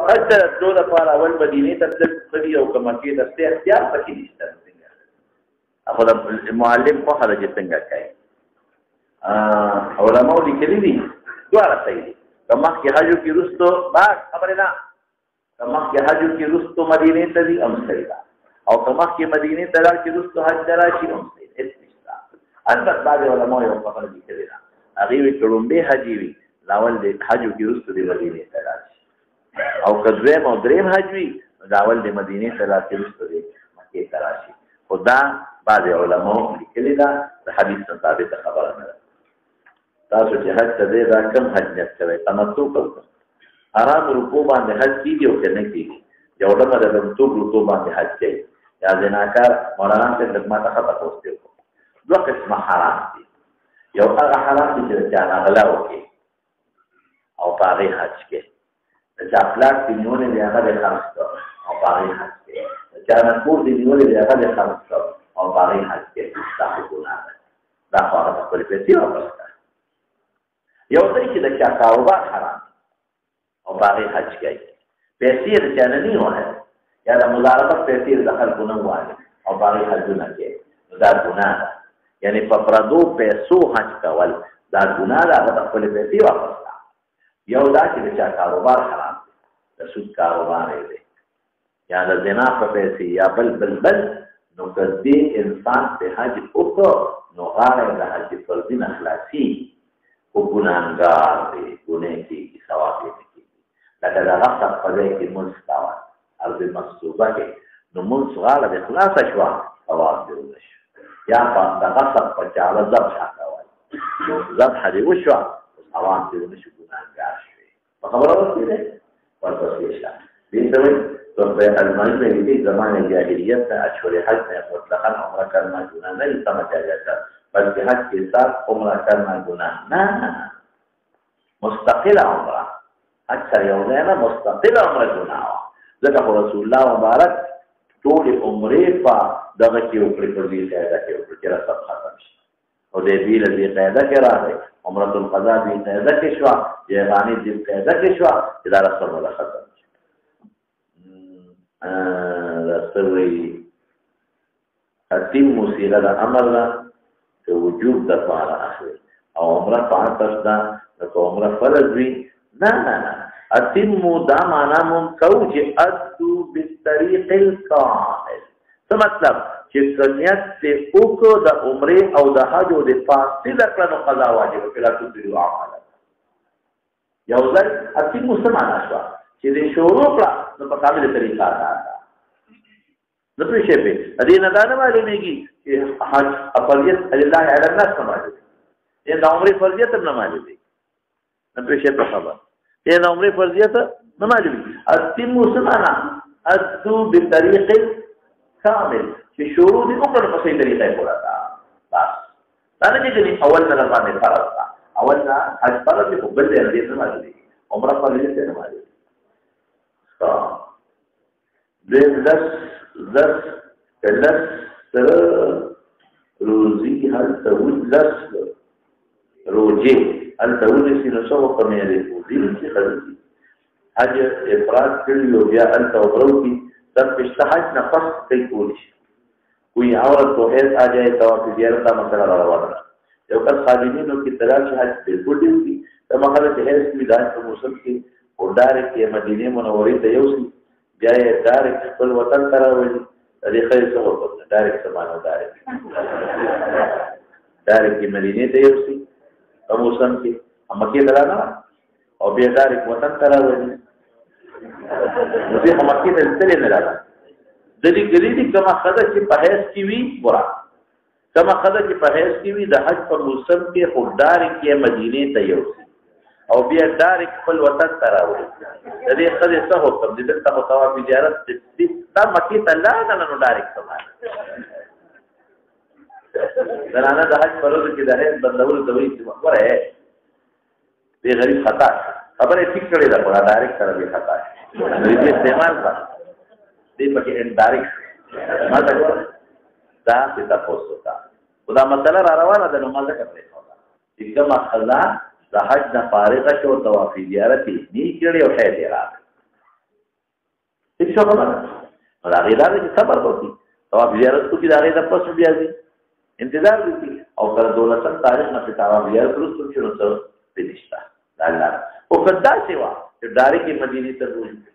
حتی تلو دپاره اول مدینې ته تلل ښه دي او که مکې ته تلې اختیار پکې نشته خو د معلم خوښه ده چې څنګه کوي علماو لیکلي دي دواړه صحیح دي که مخکې حجو کې وروستو بس خبرې نه که مخکې حجو کې وروستو مدینې ته ځي هم صحیح ده او که مخکې مدینې ته لاړ چې وروستو حج ته راشي هم صحیح ده هېڅ نشته البته بعضې علماو یو خبره لیکلې ده هغې وایي که لومړی حجې وي لاول د حجو کې وروستو د مدینې ته لاړ شي او که دویم او دریم حج وي نو د اول د مدینې ته لاړ شي وروستو د مکې ته راشي خو دا بعضې علماو لیکلې ده د حدیث نه ثابته خبره نه ده تاسو چې حج ته ځئ دا کم حج نیت کوئ تمتع کوئ حرام رکو باندې حج کېږي او که نه کېږي یو ډمه د لمتوب رکو باندې حج کوي یا زناکار مولانا صاحب لږ ماته ښه تپوس دی دوه قسمه حرام دي یو هغه حرام دي چې د چا نه غلا وکړي او په هغې حج کوي د چا پلاټ دې نیولې دی هغه دې خرڅ کړ او په هغې حج کوي د چا نه کور دې نیولې دی هغه دې خرڅ کړ او په هغې حج کوي دا خو ګناه ده دا خو هغه ته خپلې پیسې واپس کړه یو ځای چې د چا کاروبار حرام او په هغې حج کوي پیسې د چا نه نه وهلې یا د مضاربت پیسې د خلکو نه وهلې او په هغې حجونه کوي نو دا ګناه ده یعنې په پردو پیسو حج کول دا ګناه ده هغه ته خپلې پیسې واپس کړه یو دا چې د چا کاروبار حرام دی د سود کاروبار یې دی یا د زنا په پیسې یا بل نو که دې انسان په حج وکړو نو هغه د حج فرضي نه خلاصېږي خو ګناهګار دی ګناه کېږي ثواب یې نه کېږي لکه د غسق په ځای کې لمونځ کوه ارض مصوبه کې نو لمونځ غاړه دې خلاصه شوه ثواب دې ونه شو یا د غسق په چاړه ذبحه کول ذبحه دې وشوه ثواب دې ونه شو ګناهګار شوې په خبره ورسېدې ورپسې شه دې ته وایي तो अलमारी में भी जमाने जाहिलियत में अशूर हज में मुतलक़न उम्र करना गुनाह नहीं समझा जाता बल्कि हज के साथ उम्र करना गुनाह ना मुस्तकिल उम्र अच्छा ये है ना मुस्तकिल उम्र गुनाह जगह रसूलुल्लाह मुबारक طول عمره په دغه کې وکړي په دې قاعده کې وکړي چې سب ختم شي او دې بیل دې قاعده کې راغی عمره القضاء دې قاعده کې شو یغانی دې قاعده کې شو چې دا رسول الله ختم رسوي اتم موسیقه د امر ده چې وجوب د پاره اخلي او عمره پاتش ده د عمره فرض وي نه اتم دا معنا مون کو چې ادو بالطريق الكامل څه مطلب چې کنيت ته وکړو د عمره او د حج او د فاصله کړه قضا واجب کړه تدریو عمل یو ځل اتم څه معنا شو چې د شروع کړه نو په کامله طریقه ده نو په شی په دې نه دا نه معلومیږي چې حج افضلیت الله علی الناس نه معلومي دا عمره فرضیت نه معلومي نو په شی په خبر دا عمره فرضیت نه معلومي اتم سمانا ادو بطريق كامل چې شروع دې وکړه په صحیح طریقه پورا تا بس دا نه چې اول نه باندې فرض تا اول نه حج فرض په بل دې نه معلومي عمره فرضیت نه معلومي لس سر روزی هل تول لس روجه هل تول سینو سو کمیره روزی کی خلصی حج افراد کلیو یا هل توبرو کی تب اشتحاج نفس کئی کولیش کوئی عورت تو حیث آ جائے طواف زیارت کا مسئلہ روانا جو کل خادمینوں کی تلاش حج بالکل دی ہوگی تو مخالت حیث کی داج پر موسم کی اور ڈائریکٹ یہ مدینه منوری ته یوسي بیا یې ډایرکټ خپل وطن ته راولي د دې خیر څه وکړو ډایرکټ سمانو ډایرکټ یې مدینه ته یوسي په موسم کې مکې ته راغله او بیا ډایرکټ وطن ته راولي نو دې مکې ته تللی نه راغله د دې ګریدي کومه خدای چې په هیڅ کې وي ورا کومه خدای چې په هیڅ کې وي د حج په موسم کې خو ډایرکټ یې مدینه ته یوسي او بیا ډایرکټ خپل وطن ته راوړي د دې خدای څه حکم دي دلته خو طواف زیارت دې دا مکې ته لاړه نو ډایرکټ سمانه زنانه د حج فرض کې د هیڅ بندول دوی چې وره دې غریب خطا خبره ټیک کړی دا په ډایرکټ سره به خطا دې استعمال کړ دې پکې انډایرکټ ما دا څه تاسو ته خدا مسله را روانه ده نو ما ځکه پرې چې کومه خلا د حج نه فارغه شو طواف زیارت نه کړی او شه دی راغی هیڅ خبره نه دا غیر چې صبر وکړي طواف زیارت کو چې دا غیر د پس بیا دي انتظار وکړي او تر 12 تاریخ نه طواف زیارت وروسته شروع شو پېښتا دا الله او کدا سیوا چې ډایرکټ مدینه ته ورځي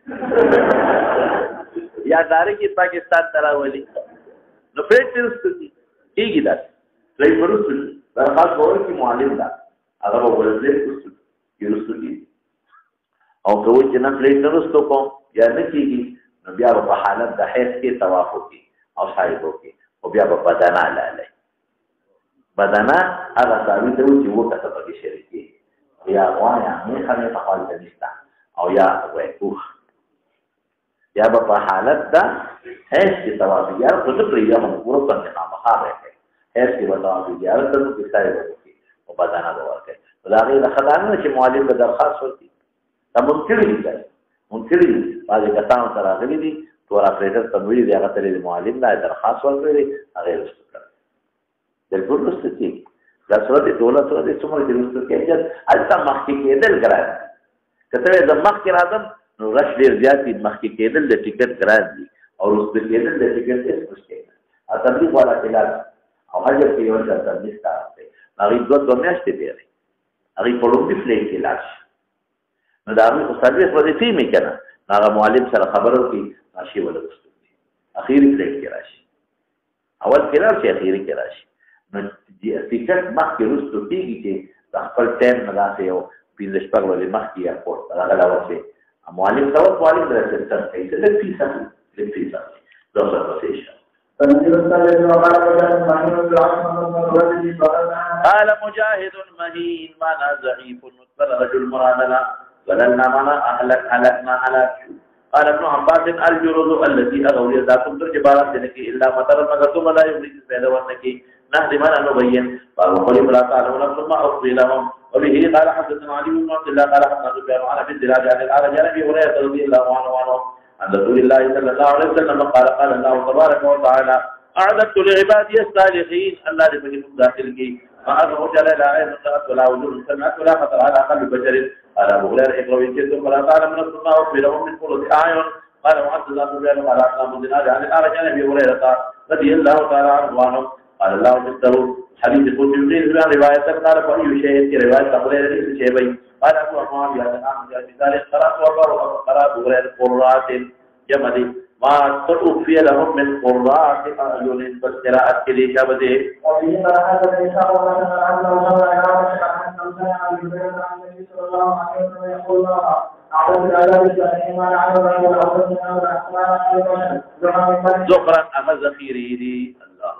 یا ډایرکټ پاکستان ته راولي نو پرېټ وروسته کیږي دا لای وروسته درخواست وکړي چې معلم دا هغه ولې وروسته یوسفي او کوي چې نه پلیټ نرستو کوم یا نه کېږي نو بیا په حالت د حیض کې طواف وکړي او سعی وکړي او بیا په بدنه لاله بدنه هغه ساوي ته چې وکړه په شریکي یا وایا نه خلک په حال کې نشته او یا وایو یا په حالت د حیض کې طواف یا په دې پریږه موږ پورو باندې نامه راځي حیض کې طواف یا ته په سعی وکړي او بدنه وکړي دا غیر خدانه چې معلم به درخواست وکړي دا ممکن دي ممکن دي باندې کسان سره غلي دي تور اپریټر تنوي دي هغه ترې معلم لا درخواست ورکړي هغه رسول کړي بالکل رسول دا سره د دولت سره د څومره د رسول کې چې البته مخکې کېدل ګران کته د مخکې راځم نو رش ډیر زیات مخکې کېدل د ټیکټ ګران دي او رسول کېدل د ټیکټ هیڅ مشکل نه تبلیغ والا کلاس او هغه کې یو ځل تبلیغ کوي هغه دوه میاشتې دی هغه په لومړي فلیټ کې لاړ نو دا هغه خو سرویس وظیفې مې کنه هغه معلم سره خبرو کې راشي ولا وستو اخیری فلیټ کې راشي اول کې راشي اخیری کې راشي نو د ټیکټ مخکې وستو کېږي چې خپل ټایم نه راځي او 15 شپږ ورځې مخکې ایرپورټ هغه لا ورسي معلم ته معلم درته څنګه کوي د فیصد دا څه پروسه قال مجاهد مهين معنا ضعيف نطبل رجل مرادنا ولنا معنا أهلكنا قال ابن عباس الجرد التي أغولي ذاتم در جبارات لك إلا مطر المغتوم لا يملك السيد وانك نهد من نبين وقال فلا تعالى ونفس ما أخفي لهم وبه قال حدثنا علي بن عبد الله قال حدثنا سفيان عن ابي الدراج عن الأعرج عن ابي هريرة رضي الله عنه عن رسول الله صلى الله عليه وسلم قال قال الله تبارك وتعالى أعددت لعبادي الصالحين الله لمن داخل کی ما أظهر جل لا عين سنت ولا وجود سنت ولا خطر على قلب بشر قال أبو هريرة اقرأوا كتب فلا تعلم نفس ما أخفي لهم من قرة أعين قال وحدثنا سفيان قال أسلام الدنيا عن الأعرج عن أبي هريرة رضي الله تعالى عنه قال الله مثله حديث قدسي يقول في رواية قال فأي شيء في رواية تقرير ليس شيء قال أبو أمام يا سلام يا مثال قرأت وقرأت أبو هريرة قرات جمدي ما تؤفي لهم من قرات أعين فالقراءة كلي شابده وفي هذا الإنسان وأن الله يقول زخرا أغا ذخيري دي الله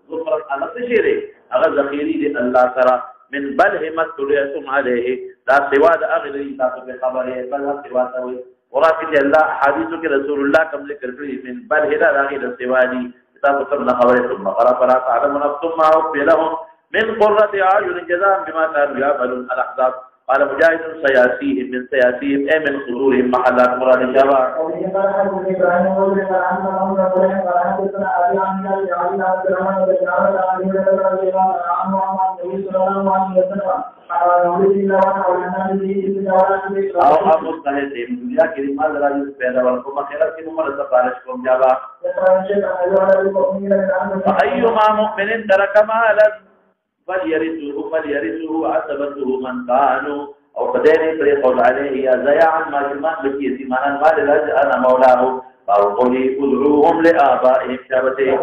زخرا أغا تشيري أغا ذخيري دي الله ترى من بله ما تلعتم عليه لا سواد أغلي لا بخبره بل سواد أغلي ورافد الله حديثك رسول الله كم ذكر فيه من بله لا أغلي السوادي كتاب سمنا خبره ثم قرأ فلا تعلم نفس ما أخفي لهم من قرة أعين جزاء بما كانوا يعملون الأحزاب قال مجاهد سياسيهم من سياسيهم أي من صدورهم محلات مراد الجواب أو أبو الصحيح دنيا كلمة لا يسبب ولكم خيرات كلمة تفارشكم جواب فأيما مؤمن ترك مالا فليرثه عصبته من كانوا او قدين فريقول عليه يا زيعا ما جمان بكي زمان المال لج انا مولاه او قولي ادعوهم لآبائهم شابته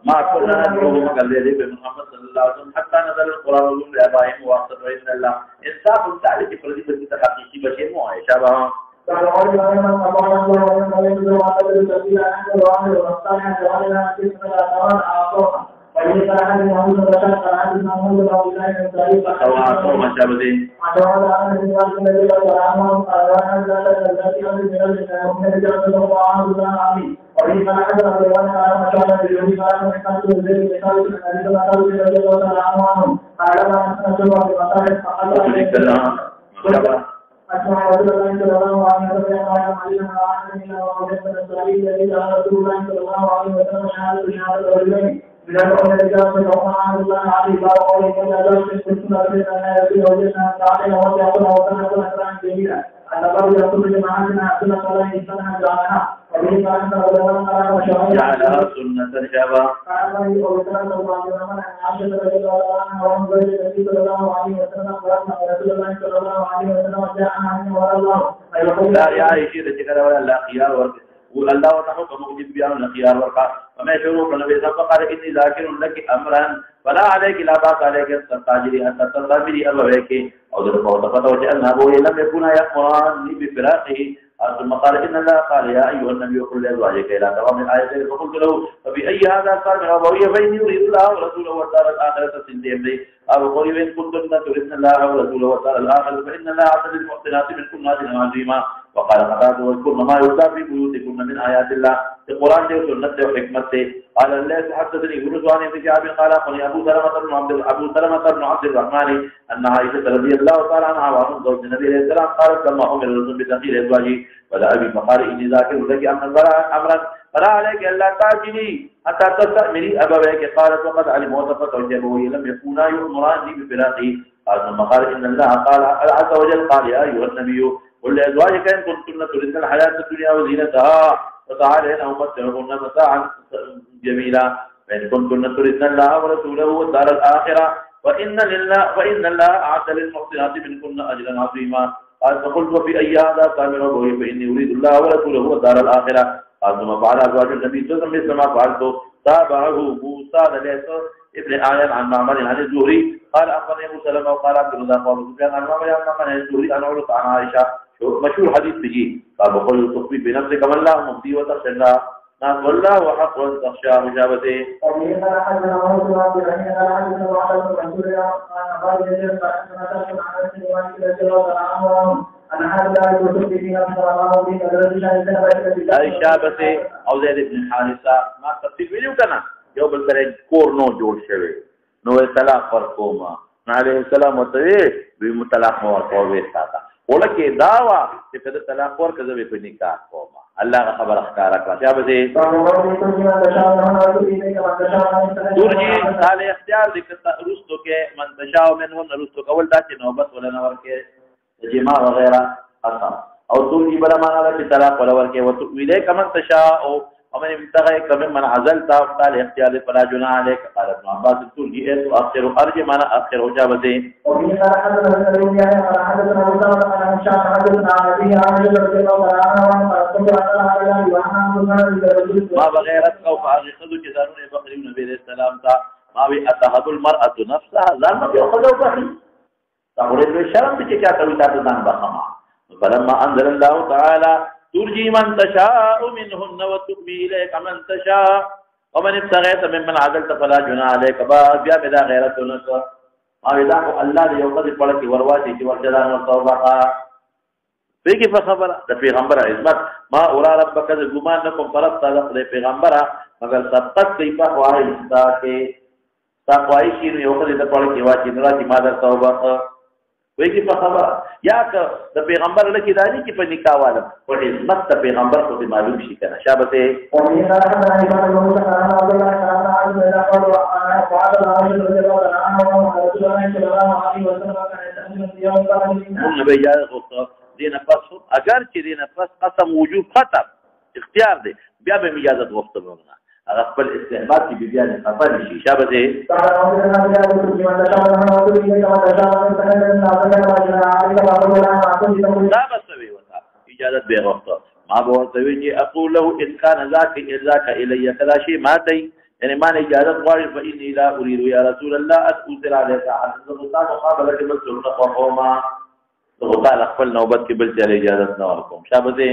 ما كنا ندعوه مقلده بمحمد صلى الله عليه وسلم حتى نزل القرآن ولهم لآبائهم واقصد وإن الله انصاف التعليق فرضي بسيطة حقيقي بشيء معي شابه جعلها سنة شابة. لا يا عائشة ذكر ولا خيار والله وتحكم موجب بيان الخيار ورقا وما شروط النبي صلى الله عليه وسلم إني ذاكر لك أمرا فلا عليك لا باس عليك تستعجلي حتى تستعجلي أبويك أو ذلك وتجعلنا أبوي لم يكن يأمراني بفراقه ثم قال إن الله قال يا أيها النبي قل لأزواجك إلى تمام الآية فقلت له فبأي هذا قال من أبوي فإني أريد الله ورسوله والدار الآخرة سندهم لي أو قل إن كنتن تردن الله ورسوله والدار الآخرة فإن الله أعطى للمحسنات منكن أجرا عظيما وقال قتادة واذكرن ما يتلى في بيوتكن من آيات الله القرآن وسنة وحكمة قال الله حدثني يونس عن ابن شهاب قال أخبرني أبو سلمة بن عبد الرحمن أن عائشة رضي الله تعالى عنها وعن زوج النبي عليه السلام قالت لما أمر الرسول بتأخير أزواجه ولا أبي فقال إني ذاكر لك أمرا فلا عليك ألا تعجلي حتى تستأمري أبويك قالت وقد علم وصفت وجهه لم يكونا يؤمراني بفراقه قال ثم قال إن الله قال عز وجل قال يا أيها النبي قل لأزواجك إن كنتن تردن الحياة الدنيا وزينتها فتعالين أمتعهن متاعا جميلا فإن كنتن تردن الله ورسوله والدار الآخرة فإن الله أعد للمحسنات منكن أجرا عظيما قال فقلت وفي أي هذا قال أبوي فإني أريد الله ورسوله والدار الآخرة قال ثم فعل أزواج النبي صلى الله عليه وسلم مثل ما فعلت تابعه موسى ليس ابن آيان عن معمر عن الزهري قال أخبرني أبو سلمة وقال عبد الرزاق وأبو سفيان عن معمر عن الزهري عن عروة عن عائشة مشهور حديث تجي قال وقل تخفي بنفسك ما الله مخفي وتخشى الله ناس والله وحق وأن تخشى مجابته. شابته او زید بن حارثه ما تفصیل ویلو کنه یو بل سره کور نو جوړ شوی نو طلاق ورکوما علیه السلام وتوی به مطلق مو ورکوي ساته ولکه داوا چې په طلاق ورکړه به په نکاح کوما الله خبر اخکار کړه شابته ترجی قال اختیار ذکر رستو کې من تشاء منهم رستو کول دا چې نوبت ولنه ورکه جماع وغيرها قسم او ترجي بلا ما هذا في طلاق ولا وركه وتؤويله كمن تشاء ومن ابتغى كمن عزلت قال اختيار فلا جناح عليك قال ابن عباس ترجي اخر ارج ما اخر وجابته ما بغيرت او فاخذ جزارون بقري النبي عليه السلام ما بأتهب المرأة نفسها ظن بيأخذوا بخي تقول الشرم بكي تاويلات ذنب خما فلما أنزل الله تعالى ترجي من تشاء منهن وتؤوي إليك من تشاء ومن ابتغيت ممن عدلت فلا جناح عليك بیا بدا غیرتونك ما بدا الله دې یو قدر پړه کې ورواچي چې ورجلان ورتوبه فيكي فخبر ده پیغمبر عظمت ما اورا ربک ګمان نکوم طرف تعالی دې پیغمبر مگر سبقت کوي په وای دا کې تقوای شي یو قدر پړه کې واچي نو چې ما در توبه ويكي فخبر یا که د پیغمبر لکه دانی کې په نکاح والا او عظمت د پیغمبر خو معلوم شي کنه شابته نبی یا دینه پس اگر چې دینه پس قسم وجوب ختم اختیار دی بیا به اجازه وخت ورنه هغه خپل استحباب کې بیا نه خپل شي شابته دا بسوي وتا اجازه به وخت ما به ورته چې اقول له ان كان ذاك الي كذا شيء ما دی یعنی ما نه اجازه غواړي فإني لا اريد يا رسول الله اسال عليك حتى مقابله بالسنه وقوما وقال خپل نوبت کې بل چاله اجازه نه ورکوم شابته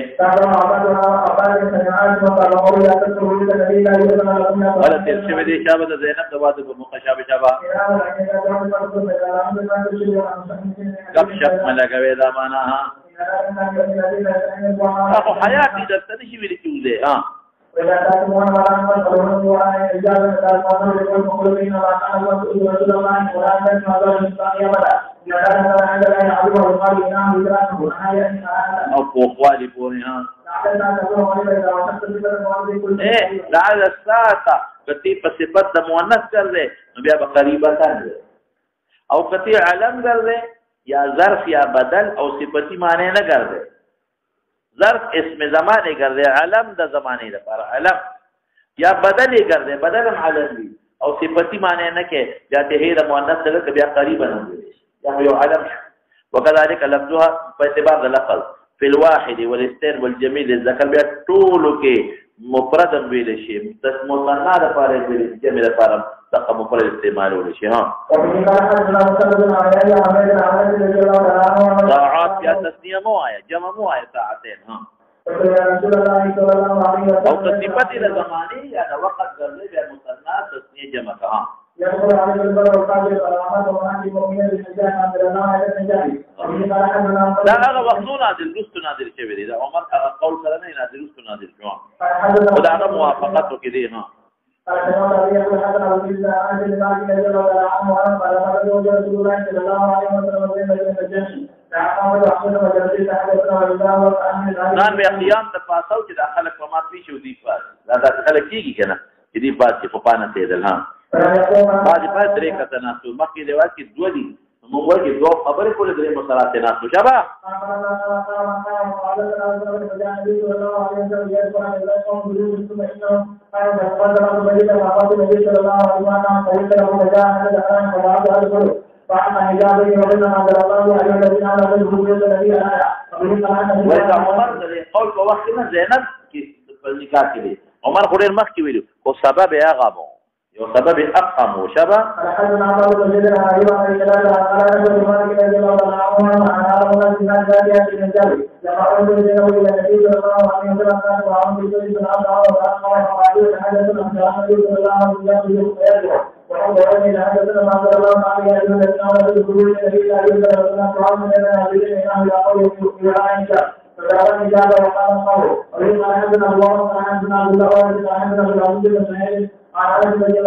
ولا ترشمه دي شابته زینب دواده په مخشابه شابه کب شپ ملګوي دا معنا اخو حیات دې درته نشي ویل کېږي ها او پوخوالی پوری ها لعل الساعه کتی په صفت د مؤنث ګرځي نو بیا به قریبتان دی او کتی علم ګرځي یا ظرف یا بدل او صفتی معنی نه ګرځي ظرف اسم زمانه ګرځي علم د زمانه لپاره علم یا بدل ګرځي بدل علم دی او صفتی معنی نه کې یا ته د مؤنث سره بیا قریب نه دی یا یو علم وكذلك لفظها باعتبار اللفظ في الواحد والاثنين والجميع للذكر بیا ټولو کې مفرد ویل شي مثنى لپاره ویل شي جمع لپاره دغه مفرد استعمالول شي ها ساعات یا تسنیه مو آیا جمع مو آیا ساعتين ها او تصفت الى زمانه یا د وقت ګرځي بیا مثنى تسنیه جمع کا يقول عليه الصلاة والسلام علامات ومعاني المؤمنين بالنجاة عند الله على النجاة. لا هذا وقت نازل رست نازل شوی دا عمر قول سره نه نازل رست نازل شو ودا هغه موافقت وکړي ها نن به قیام ته پاسو چې د خلک په مات شي دی پاس دا خلک کیږي کنه چې دی پاس په پانه ته دل ها باندې پات درې کته ناسو مکه دی واکې دوه دي موږ ورګي دوه خبرې کولې درې مسرات ناسو شبا وإذا عمر قول په وخت نه زینب کې په نکاح کې دي عمر خو ډېر مخکې ویلو او سبب یې هغه مو یو سبب افهم شبه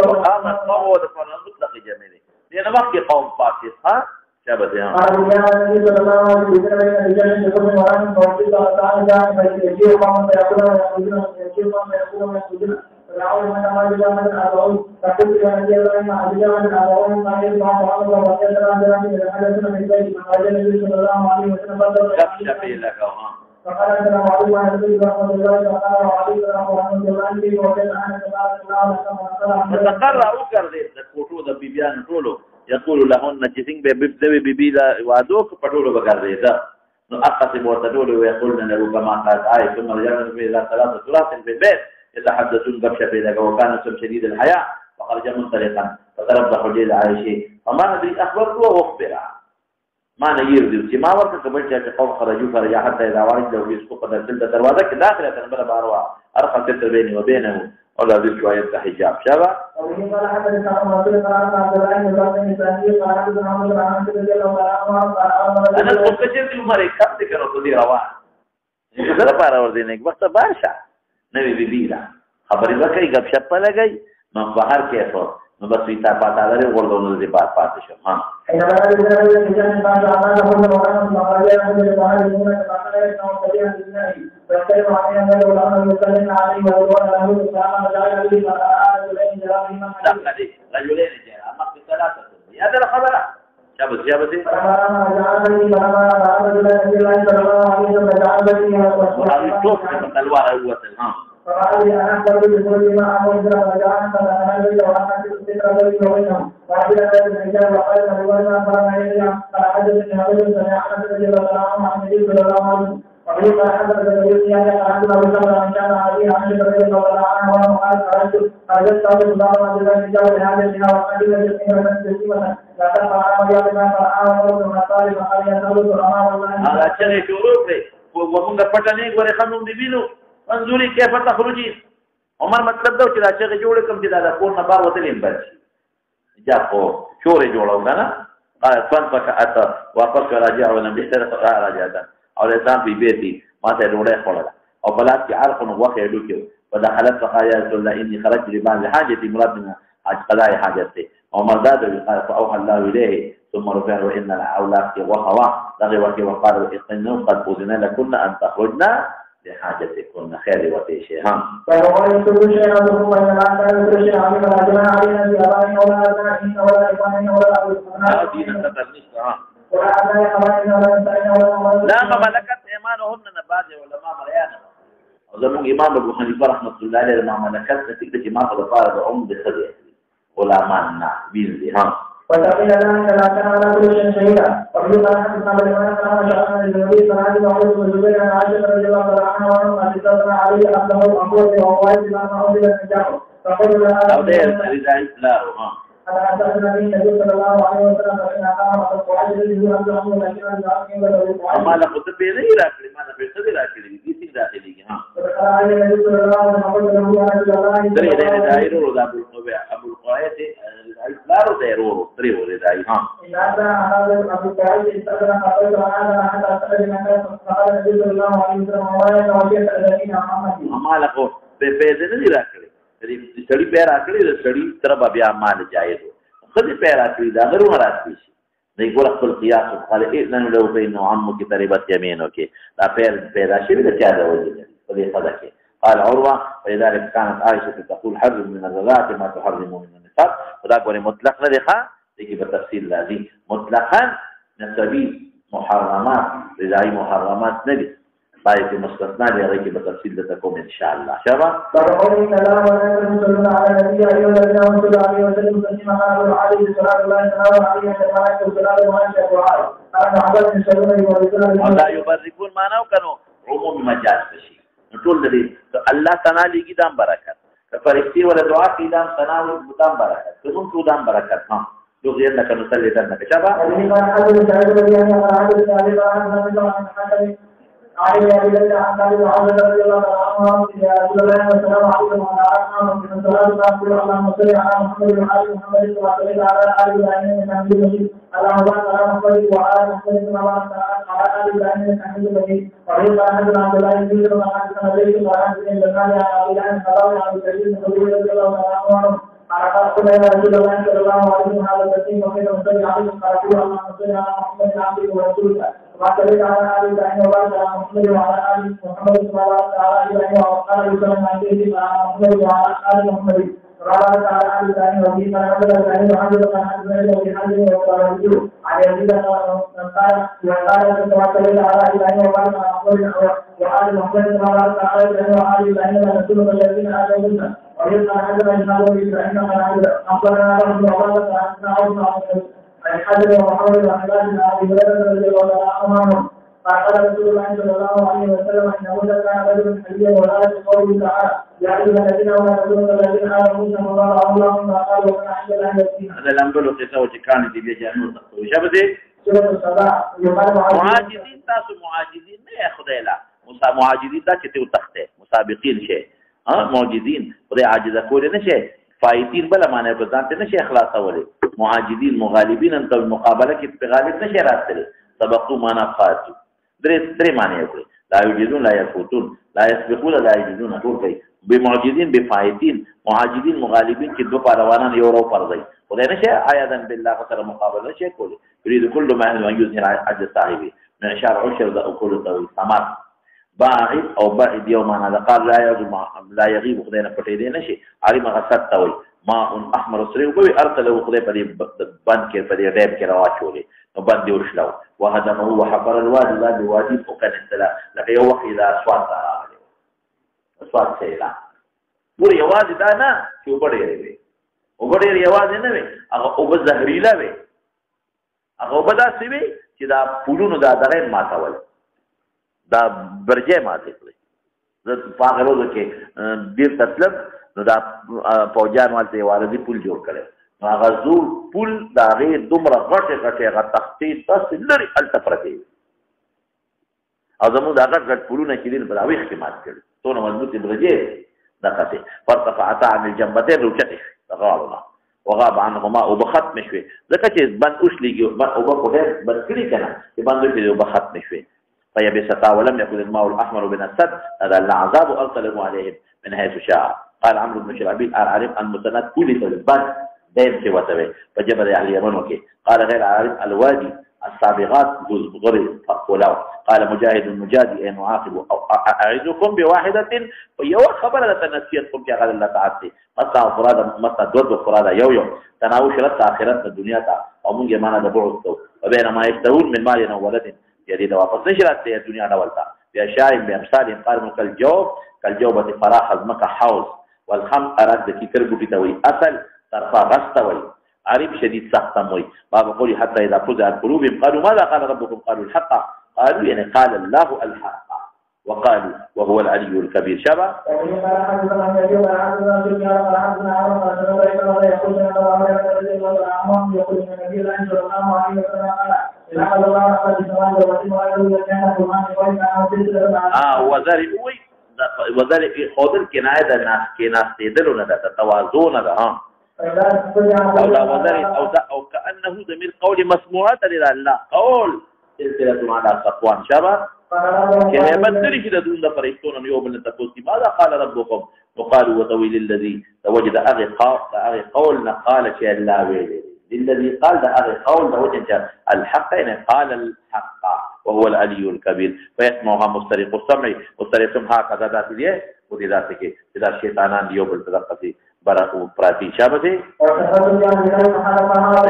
وقامت موعد فرمان مطلق جميل لأن وقت قوم فاسق ها شابت ها فقال السلام عليكم ورحمة الله متقرر وګرځي د کوټو د بیبيانو ټولو یقول لهن چې څنګه به بيبي بيبي لا وادو په ټولو وګرځي دا نو اقسم ورتدول ويقولن له كما قالت آية ثم رجعنا في ذات ثلاث في البيت يتحدثون بشر لك وكان سم شديد الحياة فخرج منطلقا فضرب حجيل عائشة فما ندري أخبرته وأخبره ما نير دي چې ما ورته قبل چې قوم خرجوا فرجع حتى اذا وارد لو يسقط قد تلد دروازه کې داخله تنبل باروا ارقى ستر بيني وبينه ولا ذي شويه حجاب شبا انا قلت چې عمر کب دې کړو دې روان زه لپاره ور دي نه وخت بارشه نبی بيبي لا خبرې وکړي غب شپ لګي نو بهر کې افو نو بس ویتا پاتا لري ورته دې بار پاتې شو ها فقال لي أنا أقبل بكل ما أمر رجاء فلأنا وأنا ذكر بينهم وعلى ذلك الحجاب وقال فلولا فرنا إليهم فأحدث من هذا فنعمة رضي الله عنه عن النبي صلى الله عليه وسلم وقال حدث النبي أن أحدنا وسلم أن كان عليه عن رضي الله عنه وقال خرجت قبل الله عز وجل الحجاب لهذا الجهة وقال لي تسليما لا تقع يا بما فرعون ومن طالب قال يسأل الأمام الله هذا شيء شروط ومن پټنې غره خنوم دی وینو منظوري كيف تخرجي عمر مطلب دا چې راځي جوړ کوم چې دا کور نه بار وتلې بچي جاپو شورې جوړو کنه قال فانفك اتى واپس راجع ولم يحتر راجعا او لسان في بيتي ما ته ډوړې خړل او بلات کې عرق نو وخه ډوکو ودخلت فقال يا رسول الله اني خرجت لبعض حاجتي مرادنا قضاء حاجتي عمر زاد قال فاوحى الله اليه ثم رفع وان الاولاد وهوا دغه وقت وقال انه قد اذن لكن ان تخرجنا لحاجتكن خير وتيشي ها فيقول كل شيء عنده وإن لا كان كل شيء عليم لا جناح علينا في آبائنا ولا أبنائنا ولا إخواننا ولا أبنائنا دين تترنيس ها ولا أبناء أخواننا ولا نسائنا ولا لا ما ملكت إيمانهن نبات علماء مريانا وزمون إمام أبو حنيفة رحمة الله عليه ما ملكت نتيجة ما تبقى عم بخير ولا مانع بينزي ها وتقين ذلك لا كان على كل شيء شهيدا وفي ذلك كتاب لمن كان شأن للنبي صلى الله عليه وسلم والزبير عن عائشة رضي الله عنها وعنها حدثنا علي أنه الأمر وقوائد بما أنزل من جهه فقل لها أو ده رضاي لا ها أنا أعتقد النبي صلى الله عليه وسلم فإن أقام على القواعد التي يؤدي عنه لكن الجاهلين ولا ما لا قد بيني راكلي ما لا بيصير راكلي دي سين داخلي ها فقال علي النبي صلى الله عليه وسلم فقل له يا رسول الله تري ده دايرو ده أبو القواعد لا دايرو تري ولا داي ها إن هذا أبو القواعد استأذن فقلت هذا حتى أسأل من كان فقال النبي صلى الله عليه وسلم وما وجدت الذين محمد ما لا قد بيني راكلي سړی پیرا کړی د سړی تر بیا مال جایز خدي پیرا کړی دا غرو راځي نه ګور خپل قیاس قال ان لو بين عمك تربت يمينك دا پیرا شي د چا دا وځي په دې خدا کې قال عروه ولذلك كانت عائشه تقول حرم من الرضاعه ما تحرم من النساء ودا ګور مطلق نه دی ښه دغه په تفصیل لازم مطلقا نسبی محرمات رضاعی محرمات نه دي باید مستثنا لري بتفصيل لكم ان شاء الله شباب فقولي سلام عليكم صلى الله على النبي ايها الذين امنوا صلى عليه وسلم تسليما على عليه صلاه الله تعالى عليه وسلم وسلام انا عبد من سلمي ولا يبركون ما نو كانوا عموم مجاز شيء ټول دې الله تعالی کی دام برکت فرشتي ولا دعا کی دام تناول دام برکت کوم تو دام برکت ها جو غیر لك نصلي لك شباب علي أبي ليلى عن أبي عبد رضي الله عنه يا رسول الله والسلام عليكم وعلى آله من الصلاة والسلام اللهم صل على محمد وعلى محمد وصل على آل إبراهيم إنك حميد مجيد اللهم بارك على محمد وعلى محمد كما باركت على آل إبراهيم إنك حميد مجيد وعليك عن عبد الله بن مسعود وعن أبي وعن ابن بكر عن أبي لهب قال عن سعيد بن أبي رضي الله عنه قال قال رسول الله صلى الله عليه وسلم هذا التسليم وكيف نصلي عليكم قال اللهم صل على محمد عبدك ورسولك وصلى على آل إبراهيم وبارك على محمد وعلى آل محمد كما باركت على إبراهيم وقال وسلم عن سيدنا محمد وعلى آل محمد وبارك على آل إبراهيم وفيما نزل إبراهيم وحمد الله عن إبراهيم وبحمده وقال رجوع عن يزيد وقال وصلى على إبراهيم وبارك على محمد وآل محمد كما باركت على إبراهيم وآل إبراهيم ورسولك الذين آتيتنا ويبقى حجر إسماعيل وإبراهيم على أخبرنا رحمه الله تعالى الحجر ومحمد وحباب أبي هريرة رضي الله عنه قال رسول الله صلى الله عليه وسلم إنه كان رجل حليا ولا قوله تعالى يا أيها الذين آمنوا الذين آمنوا كما قال الله قال ومن عند الله يكفينا هذا لم يقل قصة وكان في بيت جانوس وشبه سورة الصلاة معاجزين تاسو معاجزين ما ياخذ لا معاجزين دا چې تخته مسابقين شي معجزين ولې عاجزه کول نه شي فائتين بلا معنی په ځان ته نشي خلاصولې معاجزين مغالبين انت المقابله کې په غالب نشي راتلې سبقوا معنا فاتو درې معنی وکړي لا يجدون لا يفوتون لا يسبقون لا يجدون ټول کوي بمعجزين بفائتين معاجزين مغالبين کې دوه پهلوانان یو رو پردي خدای نشي عیاذا بالله سره مقابله نشي کولی يريد كل ما يظهر عجز صاحبه من شرع عشر ذا كل طويل سمات باعد او بعد يوم انا قال لا يغيب خدينا پټې دي نشي علي مغسد توي ما احمر سري وبي ارسله خدای په بند کې په دې ډېر کې راوچولې نو بند دی ورشلو وهدمه وحفر الوادي لا بوادي وكان السلام لکه یو وخت اذا اصوات راغلي اصوات سیلا ور یوازې دا نه چې وبډېری وبډېری یوازې نه وي هغه او زهريلا وي هغه وبدا سی وي چې دا پولونو دا دغه ماتول دا برجه ماته کړی زه په هغه ورځ کې ډیر تطلب نو دا فوجان والته والدي پول جوړ کړي نو هغه زول پول دا غي دومره غټه هغه تختی تاسو لري الته پرته او زموږ دا غټ پولونه کې دین په اوښ کې مات کړي ټول مضبوطی برجه دا کته فرتفعت عن الجنبتين ركعته تغالنا وغاب عنهما وبختم شوي ځکه چې بند اوښليږي او په کوټه بند کړی کنه چې بند کې وبختم شوي فيبسطا ولم يكن الماء الأحمر من السد هذا العذاب أرسله عليهم من حيث شاء قال عمرو بن شرحبيل العارف المتنات كل البان دائم سوى فجبل أهل اليمن وكي قال غير عارف الوادي السابغات غرب فقولاو قال مجاهد المجادي أن أعاقب أو أعيدكم بواحدة ويو خبر لتنسيتكم كي قال الله تعالى مسا فرادا مسا دود فرادا يو تناوش رت آخرت الدنيا تا ومن جمانا دبعوتو وبينما يشتهون من مال أو ولد جديد واپس نشرت الدنيا نولتا بأشار بأمثال قال كالجوبة فراخ المكة حوز والخمس أراد كي تربو تتوي أصل طرفا غستوي عريب شديد سختموي باب قولي حتى إذا فزع قلوبهم قالوا ماذا قال ربكم قالوا الحق قالوا يعني قال الله الحق وقالوا وهو العلي الكبير شبه وذلك خودل كناية الناس كناس تدلون هذا توازون هذا أو كأنه ضمير قول مسموعات لله قول سلسلة على صفوان شبه كهي بدري كده دون فريقون يوم من التفوت ماذا قال ربكم وقالوا وطويل الذي توجد أغي قولنا قال شيء الله ويلي للذي قال ده أغي قول توجد الحق يعني قال الحق وهو العلي الكبير فيسمعها مسترق السمع مسترق هكذا ذات اليه ودي ذاتك إذا الشيطانان يوم التدقى برا پراتی شابه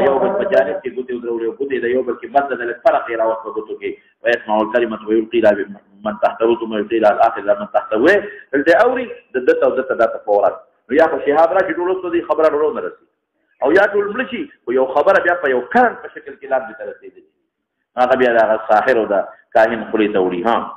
يوم المجالس کی گوتی ودرولي وگوتی دا يوم کی مدد الفرق الى وقت گوتو کی ويسمع الكلمة ويلقي لها من تحتوه ثم يلقي لها الآخر من تحتوه التي أوري ددتا وددتا داتا فورات وياكو شهاب راجي دولوستو دي خبرا رولو نرسي او ياتو الملشي ويو خبرا بيابا يو كرن بشكل كلاب دي ترسي دي هذا بيالا الساحر ودا كاهن خلي تولي ها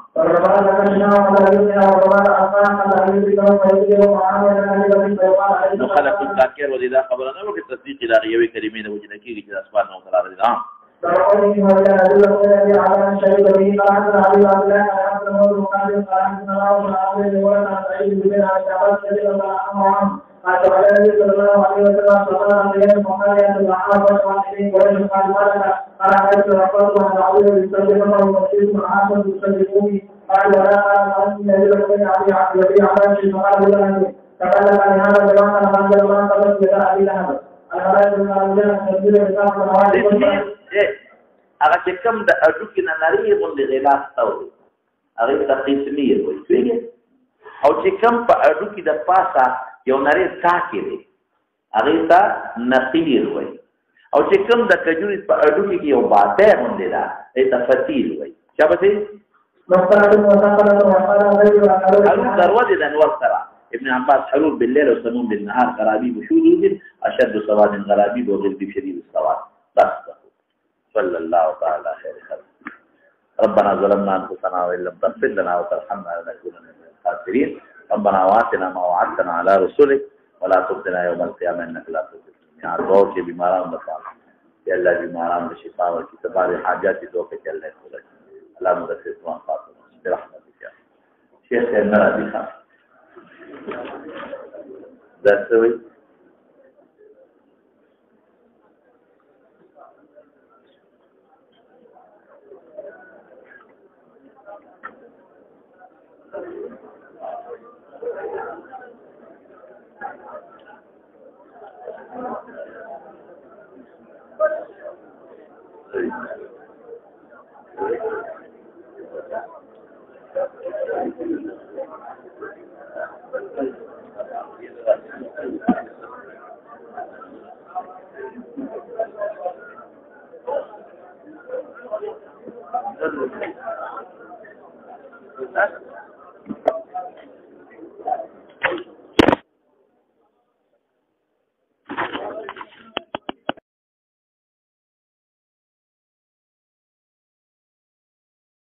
نخلق الذاكر وإذا خبرنا وفي التصديق إلى غيوي كريمين وجنكي جدا سبحانه وتعالى نعم هغه چې کوم د اډوکې نه نری غوندې غلاف تاوي هغه ته قسمیر وایي او چې کوم په اډوکې د پاسه یو نری تاکي دی هغه ته نقیر وایي او چې کوم د کجوري په اډوکې کې یو باته غوندې ده ته فتیل وایي چا به دروازه د انور سره ابن عباس حلول بالليل وسموم بالنهار غرابيب وشذوذ اشد سواد غرابيب وغلب شديد السواد بس صلى الله تعالى خير خلق ربنا ظلمنا انفسنا وان لم تغفر لنا وترحمنا لنكونن من الخاسرين ربنا واتنا ما وعدتنا على رسلك ولا تخزنا يوم القيامه انك لا تخلف الميعاد روح بیماران بخا يا الله بیماران بشفاء وكتبار حاجات ذوقك يا الله خلق اللهم ذكر وان فاطمه برحمتك يا شيخ النبي خان ذاتوي